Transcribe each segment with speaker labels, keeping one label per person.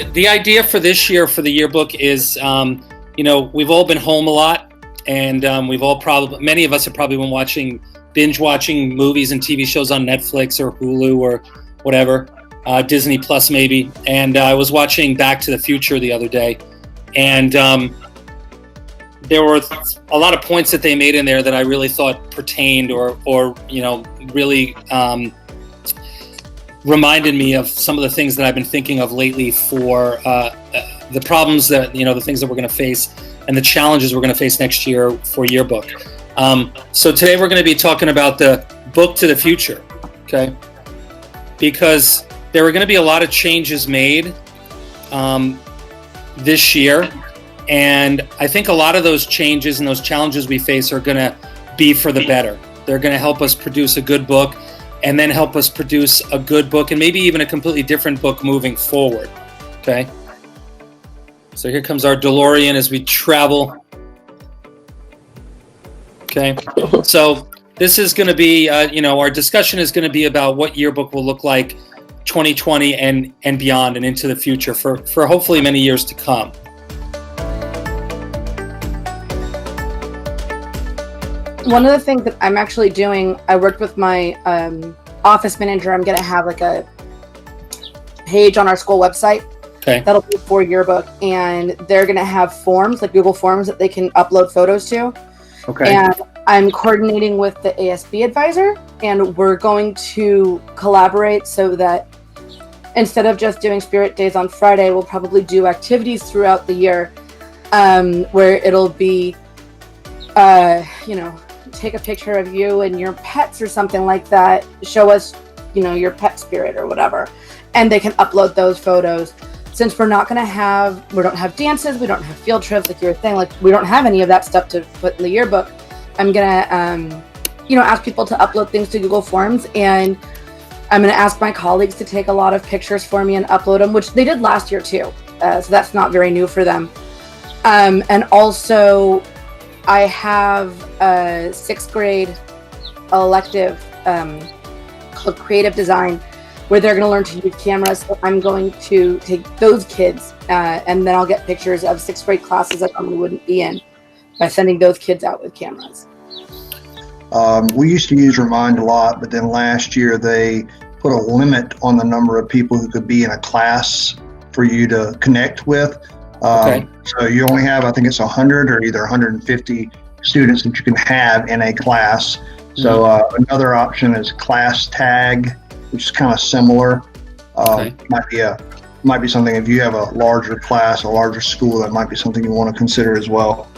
Speaker 1: the idea for this year for the yearbook is, we've all been home a lot, and many of us have probably been binge watching movies and TV shows on Netflix or Hulu or whatever, Disney Plus maybe. And I was watching Back to the Future the other day, and there were a lot of points that they made in there that I really thought pertained or really reminded me of some of the things that I've been thinking of lately for the problems that, the things that we're going to face and the challenges we're going to face next year for Yearbook. So today we're going to be talking about the book to the future, okay? Because there are going to be a lot of changes made this year, and I think a lot of those changes and those challenges we face are going to be for the better. They're going to help us produce a good book, and then help us produce a good book and maybe even a completely different book moving forward, okay? So here comes our DeLorean as we travel. Okay, so this is going to be, our discussion is going to be about what Yearbook will look like 2020 and beyond and into the future for hopefully many years to come.
Speaker 2: One of the things that I'm actually doing, I worked with my office manager. I'm going to have like a page on our school website.
Speaker 1: Okay.
Speaker 2: That'll be for Yearbook, and they're going to have forms, like Google Forms, that they can upload photos to.
Speaker 1: Okay.
Speaker 2: And I'm coordinating with the ASB advisor, and we're going to collaborate so that instead of just doing Spirit Days on Friday, we'll probably do activities throughout the year where it'll be, take a picture of you and your pets or something like that. Show us, your pet spirit or whatever. And they can upload those photos. Since we don't have dances, we don't have field trips, like you were saying, like we don't have any of that stuff to put in the yearbook, I'm going to, ask people to upload things to Google Forms, and I'm going to ask my colleagues to take a lot of pictures for me and upload them, which they did last year too. So that's not very new for them. And also I have a 6th grade elective called Creative Design, where they're going to learn to use cameras. So I'm going to take those kids and then I'll get pictures of 6th grade classes that normally wouldn't be in by sending those kids out with cameras.
Speaker 3: We used to use Remind a lot, but then last year they put a limit on the number of people who could be in a class for you to connect with.
Speaker 1: Okay.
Speaker 3: So you only have, I think it's 100 or either 150 students that you can have in a class. So another option is Class Tag, which is kind of similar.
Speaker 1: Okay.
Speaker 3: Might be something if you have a larger class, a larger school, that might be something you want to consider as well.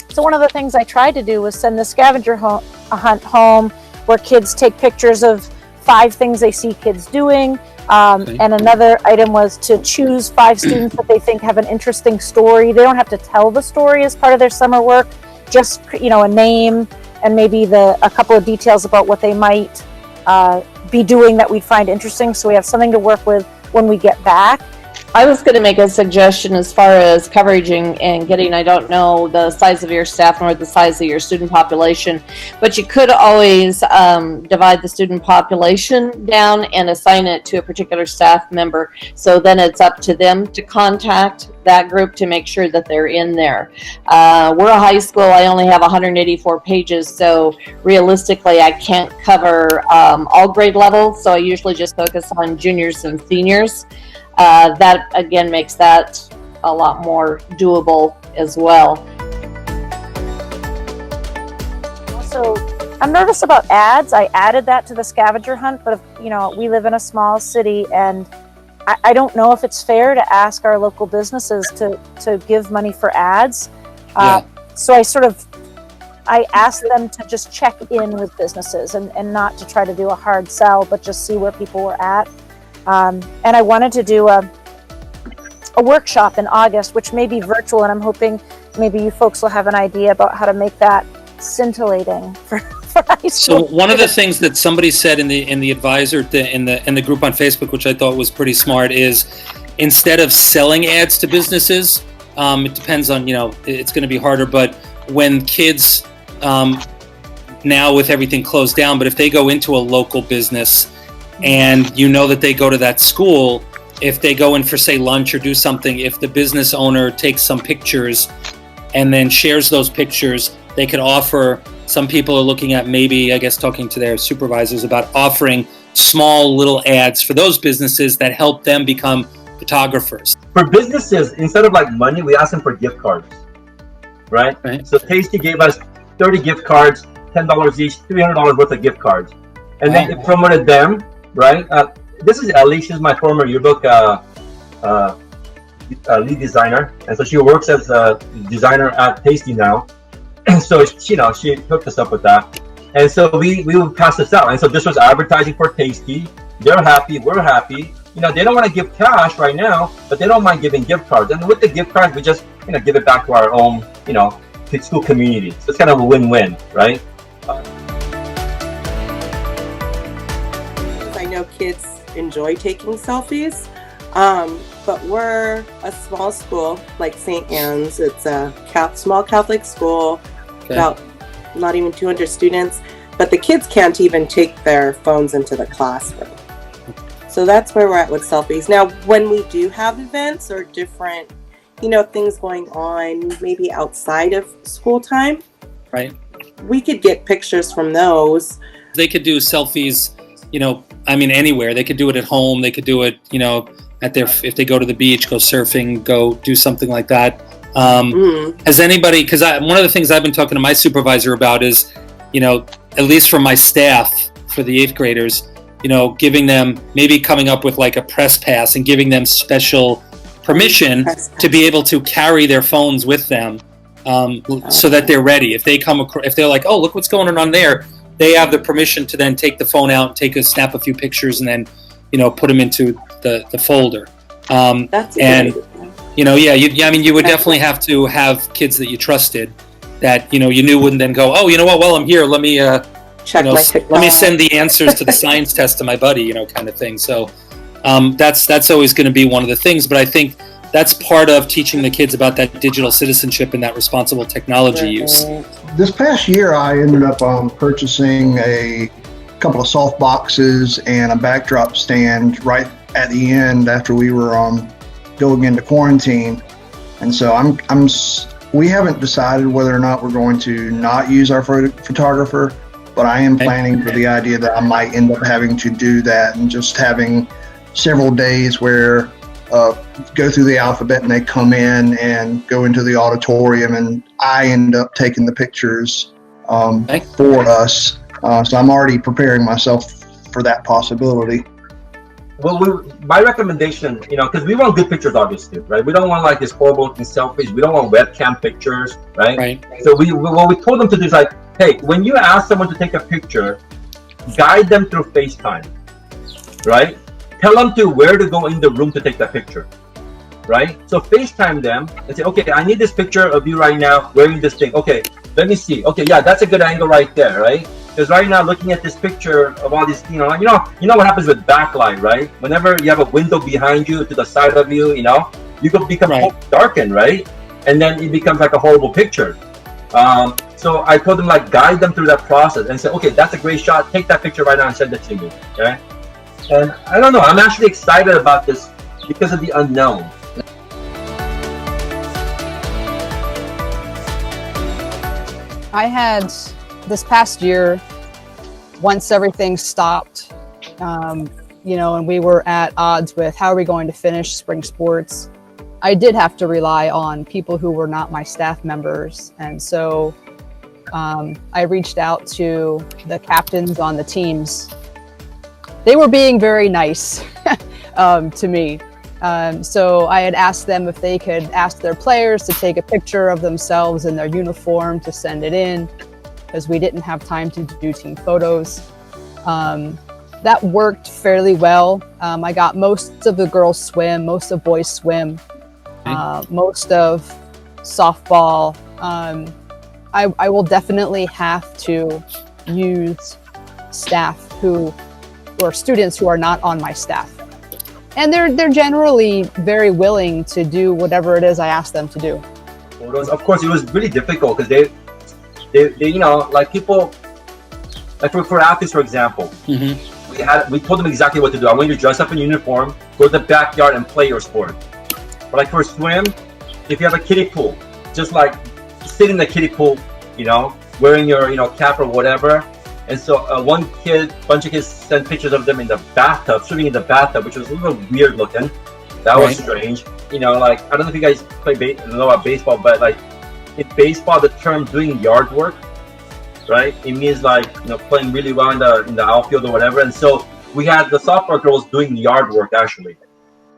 Speaker 4: So one of the things I tried to do was send the scavenger hunt home, where kids take pictures of 5 things they see kids doing. And another item was to choose 5 students that they think have an interesting story. They don't have to tell the story as part of their summer work, just a name and maybe a couple of details about what they might be doing that we'd find interesting, so we have something to work with when we get back.
Speaker 5: I was going to make a suggestion as far as coverage and getting, I don't know the size of your staff nor the size of your student population, but you could always divide the student population down and assign it to a particular staff member. So then it's up to them to contact that group to make sure that they're in there. We're a high school. I only have 184 pages, so realistically I can't cover all grade levels, so I usually just focus on juniors and seniors. That again makes that a lot more doable as well.
Speaker 4: Also, I'm nervous about ads. I added that to the scavenger hunt, but we live in a small city, and I don't know if it's fair to ask our local businesses to give money for ads. So I asked them to just check in with businesses and not to try to do a hard sell, but just see where people were at. And I wanted to do a workshop in August, which may be virtual, and I'm hoping maybe you folks will have an idea about how to make that scintillating for high school.
Speaker 1: So one of the things that somebody said in the advisor in the group on Facebook, which I thought was pretty smart, is instead of selling ads to businesses, it depends on, it's going to be harder, but when kids now with everything closed down, but if they go into a local business and that they go to that school, if they go in for, say, lunch or do something, if the business owner takes some pictures and then shares those pictures, they could offer, some people are looking at maybe, I guess, talking to their supervisors about offering small little ads for those businesses that help them become photographers.
Speaker 6: For businesses, instead of like money, we ask them for gift cards, right? So Tasty gave us 30 gift cards, $10 each, $300 worth of gift cards. And then it promoted them, right? This is Ellie. She's my former yearbook lead designer. And so she works as a designer at Tasty now. So, she hooked us up with that. And so we would pass this out. And so this was advertising for Tasty. They're happy. We're happy. They don't want to give cash right now, but they don't mind giving gift cards. And with the gift cards, we just, give it back to our own, school community. So it's kind of a win-win, right?
Speaker 7: I know kids enjoy taking selfies, but we're a small school like St. Anne's. It's a small Catholic school, about not even 200 students, but the kids can't even take their phones into the classroom. So that's where we're at with selfies. Now, when we do have events or different, things going on, maybe outside of school time,
Speaker 1: right?
Speaker 7: We could get pictures from those.
Speaker 1: They could do selfies, anywhere. They could do it at home. They could do it, if they go to the beach, go surfing, go do something like that. Has anybody, because one of the things I've been talking to my supervisor about is, at least for my staff, for the 8th graders, giving them, maybe coming up with like a press pass and giving them special permission to be able to carry their phones with them, so that they're ready. If they're like, oh, look what's going on there, they have the permission to then take the phone out, snap a few pictures, and then, put them into the folder.
Speaker 7: That's
Speaker 1: you would definitely have to have kids that you trusted, that you knew wouldn't then go, oh, you know what? Well, I'm here. Let me
Speaker 7: check my TikTok.
Speaker 1: Let me send the answers to the science test to my buddy, kind of thing. So that's always going to be one of the things. But I think that's part of teaching the kids about that digital citizenship and that responsible technology use.
Speaker 3: This past year, I ended up purchasing a couple of soft boxes and a backdrop stand right at the end after we were going into quarantine. And so we haven't decided whether or not we're going to not use our photographer, but I am planning for the idea that I might end up having to do that and just having several days where go through the alphabet and they come in and go into the auditorium and I end up taking the pictures for us. So I'm already preparing myself for that possibility.
Speaker 6: Well, my recommendation, because we want good pictures, obviously, right? We don't want like this horrible looking selfies. We don't want webcam pictures, right? So what we told them to do is like, hey, when you ask someone to take a picture, guide them through FaceTime, right? Tell them where to go in the room to take that picture, right? So FaceTime them and say, okay, I need this picture of you right now wearing this thing. Okay, let me see. Okay, yeah, that's a good angle right there, right? Because right now, looking at this picture of all these, you know what happens with backlight, right? Whenever you have a window behind you, to the side of you, you could become darkened, right? And then it becomes like a horrible picture. So I told them, like, guide them through that process and say, okay, that's a great shot. Take that picture right now and send it to me, okay? And I don't know, I'm actually excited about this because of the unknown.
Speaker 8: I had this past year, once everything stopped, and we were at odds with how are we going to finish spring sports, I did have to rely on people who were not my staff members. And so I reached out to the captains on the teams. They were being very nice to me. So I had asked them if they could ask their players to take a picture of themselves in their uniform to send it in, because we didn't have time to do team photos. That worked fairly well. I got most of the girls swim, most of boys swim, most of softball. I will definitely have to use staff or students who are not on my staff. And they're generally very willing to do whatever it is I ask them to do.
Speaker 6: Of course, it was really difficult because they like people, like for athletes, for example, we we told them exactly what to do. I want you to dress up in uniform, go to the backyard and play your sport. But like for a swim, if you have a kiddie pool, just like sit in the kiddie pool, wearing your cap or whatever. And so bunch of kids sent pictures of them in the bathtub, swimming in the bathtub, which was a little weird looking. That was strange. Like, I don't know if you guys know about baseball, but like in baseball, the term doing yard work, right? It means like, playing really well in the outfield or whatever. And so we had the softball girls doing yard work actually,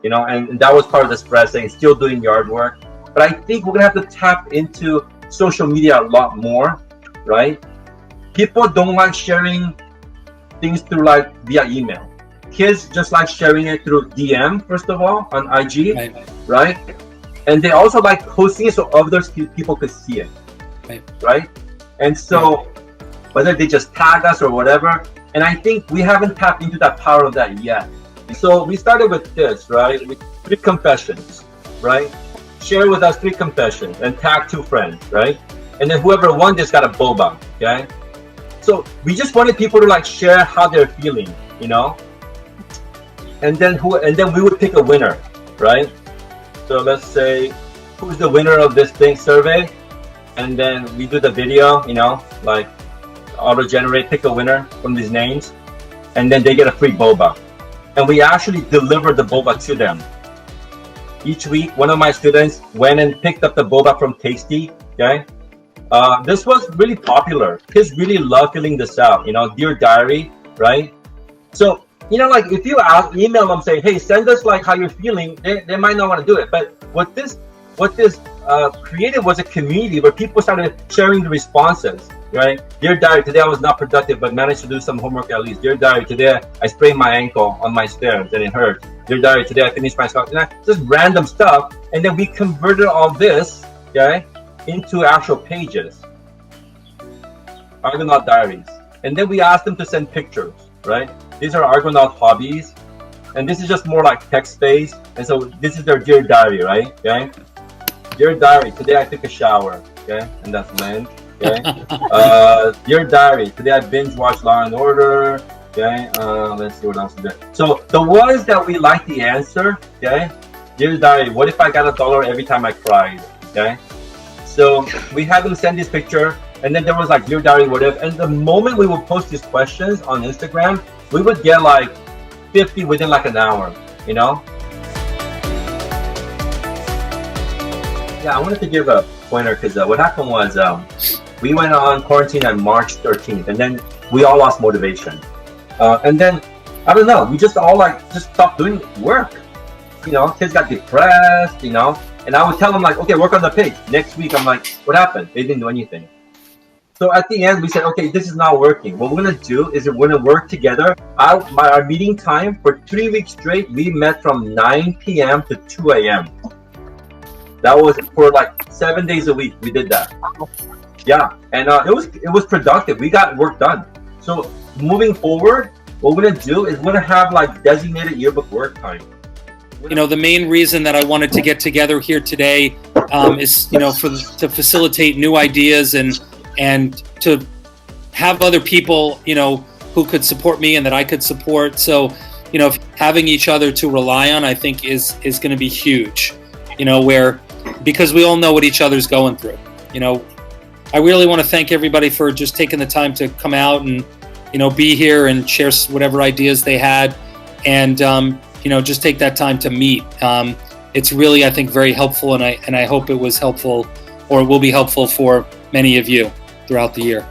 Speaker 6: and that was part of the spread saying still doing yard work. But I think we're gonna have to tap into social media a lot more, right? People don't like sharing things through like via email. Kids just like sharing it through DM, first of all, on IG, right? And they also like posting it so other people could see it, right? And so whether they just tag us or whatever, and I think we haven't tapped into that power of that yet. So we started with this, right? With 3 confessions, right? Share with us 3 confessions and tag 2 friends, right? And then whoever won just got a boba, okay? So we just wanted people to like share how they're feeling, and then we would pick a winner, right? So let's say who's the winner of this survey, and then we do the video, like auto-generate, pick a winner from these names, and then they get a free boba, and we actually deliver the boba to them. Each week, one of my students went and picked up the boba from Tasty, okay? This was really popular. Kids really love filling this out, Dear Diary, right? So, like if you email them saying, hey, send us like how you're feeling, they might not want to do it. But what this created was a community where people started sharing the responses, right? Dear Diary, today I was not productive, but managed to do some homework at least. Dear Diary, today I sprained my ankle on my stairs and it hurt. Dear Diary, today I finished my stuff. Just random stuff. And then we converted all this, okay, into actual pages, Argonaut diaries, and then we asked them to send pictures, right? These are Argonaut hobbies, and this is just more like text-based, and so this is their Dear Diary, right? Okay, Dear Diary, today I took a shower, okay, and that's Lynn, okay. Dear Diary, today I binge watched Law and Order, okay. Let's see what else is there. So the ones that we like the answer, okay. Dear Diary, what if I got $1 every time I cried, okay? So we had them send this picture, and then there was like Dear Diary, whatever. And the moment we would post these questions on Instagram, we would get like 50 within like an hour, Yeah, I wanted to give a pointer because what happened was we went on quarantine on March 13th, and then we all lost motivation. And then, I don't know, we just all just stopped doing work. Kids got depressed, And I would tell them like, okay, work on the page. Next week, I'm like, what happened? They didn't do anything. So at the end, we said, okay, this is not working. What we're going to do is we're going to work together. Our meeting time for 3 weeks straight, we met from 9 p.m. to 2 a.m. That was for like 7 days a week. We did that. Yeah. And it was productive. We got work done. So moving forward, what we're going to do is we're going to have like designated yearbook work time.
Speaker 1: The main reason that I wanted to get together here today is, to facilitate new ideas and to have other people, who could support me and that I could support. So, having each other to rely on, I think is going to be huge, because we all know what each other's going through. I really want to thank everybody for just taking the time to come out and, be here and share whatever ideas they had. And, just take that time to meet. It's really, I think, very helpful, and I hope it was helpful or will be helpful for many of you throughout the year.